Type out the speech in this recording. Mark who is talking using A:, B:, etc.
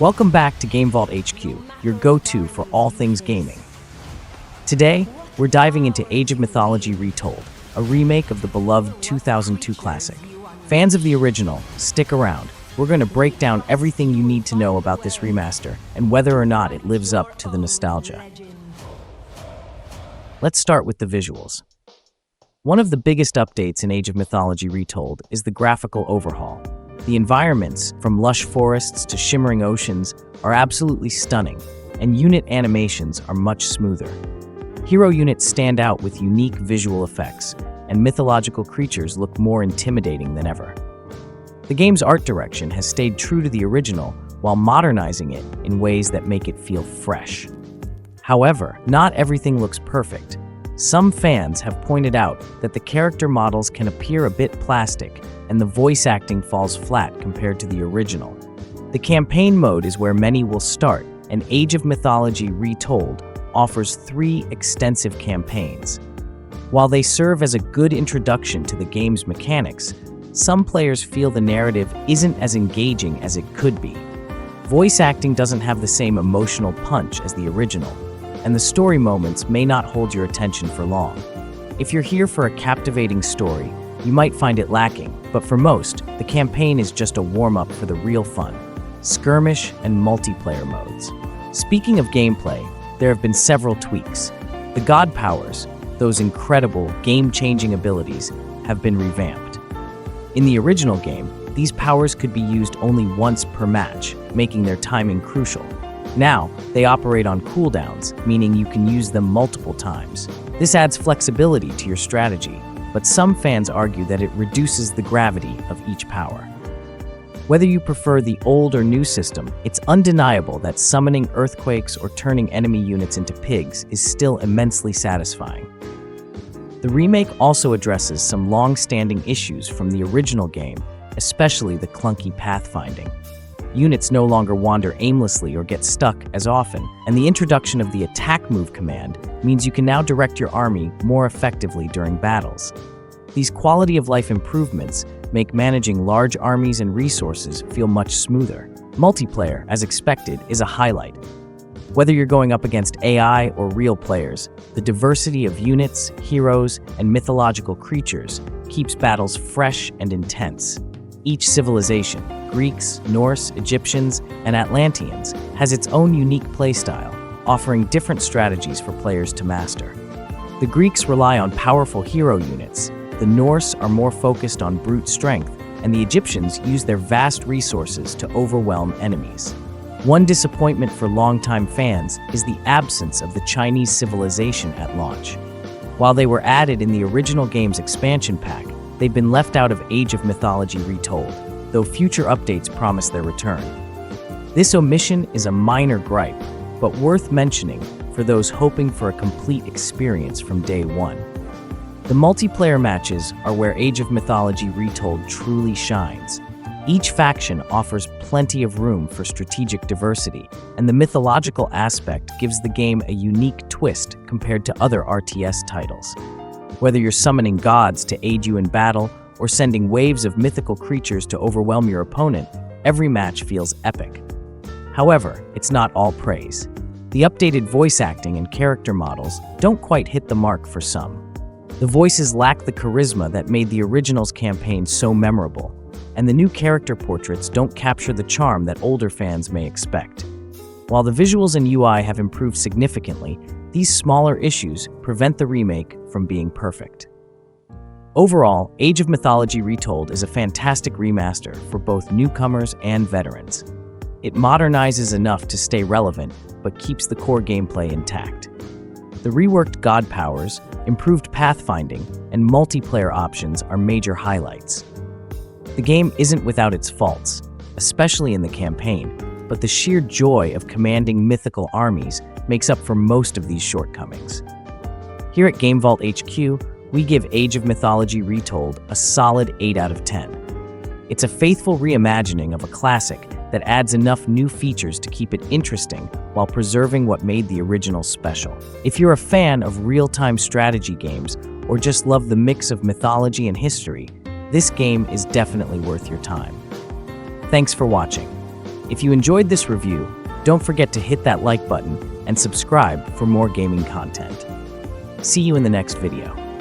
A: Welcome back to GameVault HQ, your go-to for all things gaming. Today, we're diving into Age of Mythology Retold, a remake of the beloved 2002 classic. Fans of the original, stick around. We're going to break down everything you need to know about this remaster and whether or not it lives up to the nostalgia. Let's start with the visuals. One of the biggest updates in Age of Mythology Retold is the graphical overhaul. The environments, from lush forests to shimmering oceans, are absolutely stunning, and unit animations are much smoother. Hero units stand out with unique visual effects, and mythological creatures look more intimidating than ever. The game's art direction has stayed true to the original while modernizing it in ways that make it feel fresh. However, not everything looks perfect. Some fans have pointed out that the character models can appear a bit plastic, and the voice acting falls flat compared to the original. The campaign mode is where many will start, and Age of Mythology Retold offers 3 extensive campaigns. While they serve as a good introduction to the game's mechanics, some players feel the narrative isn't as engaging as it could be. Voice acting doesn't have the same emotional punch as the original, and the story moments may not hold your attention for long. If you're here for a captivating story, you might find it lacking, but for most, the campaign is just a warm-up for the real fun, skirmish and multiplayer modes. Speaking of gameplay, there have been several tweaks. The god powers, those incredible, game-changing abilities, have been revamped. In the original game, these powers could be used only once per match, making their timing crucial. Now, they operate on cooldowns, meaning you can use them multiple times. This adds flexibility to your strategy, but some fans argue that it reduces the gravity of each power. Whether you prefer the old or new system, it's undeniable that summoning earthquakes or turning enemy units into pigs is still immensely satisfying. The remake also addresses some long-standing issues from the original game, especially the clunky pathfinding. Units no longer wander aimlessly or get stuck as often, and the introduction of the attack move command means you can now direct your army more effectively during battles. These quality-of-life improvements make managing large armies and resources feel much smoother. Multiplayer, as expected, is a highlight. Whether you're going up against AI or real players, the diversity of units, heroes, and mythological creatures keeps battles fresh and intense. Each civilization, Greeks, Norse, Egyptians, and Atlanteans, has its own unique playstyle, offering different strategies for players to master. The Greeks rely on powerful hero units, the Norse are more focused on brute strength, and the Egyptians use their vast resources to overwhelm enemies. One disappointment for longtime fans is the absence of the Chinese civilization at launch. While they were added in the original game's expansion pack, they've been left out of Age of Mythology Retold, though future updates promise their return. This omission is a minor gripe, but worth mentioning for those hoping for a complete experience from day one. The multiplayer matches are where Age of Mythology Retold truly shines. Each faction offers plenty of room for strategic diversity, and the mythological aspect gives the game a unique twist compared to other RTS titles. Whether you're summoning gods to aid you in battle or sending waves of mythical creatures to overwhelm your opponent, every match feels epic. However, it's not all praise. The updated voice acting and character models don't quite hit the mark for some. The voices lack the charisma that made the original's campaign so memorable, and the new character portraits don't capture the charm that older fans may expect. While the visuals and UI have improved significantly, these smaller issues prevent the remake from being perfect. Overall, Age of Mythology Retold is a fantastic remaster for both newcomers and veterans. It modernizes enough to stay relevant, but keeps the core gameplay intact. The reworked god powers, improved pathfinding, and multiplayer options are major highlights. The game isn't without its faults, especially in the campaign, but the sheer joy of commanding mythical armies makes up for most of these shortcomings. Here at GameVault HQ, we give Age of Mythology Retold a solid 8 out of 10. It's a faithful reimagining of a classic that adds enough new features to keep it interesting while preserving what made the original special. If you're a fan of real-time strategy games or just love the mix of mythology and history, this game is definitely worth your time. Thanks for watching. If you enjoyed this review, don't forget to hit that like button and subscribe for more gaming content. See you in the next video.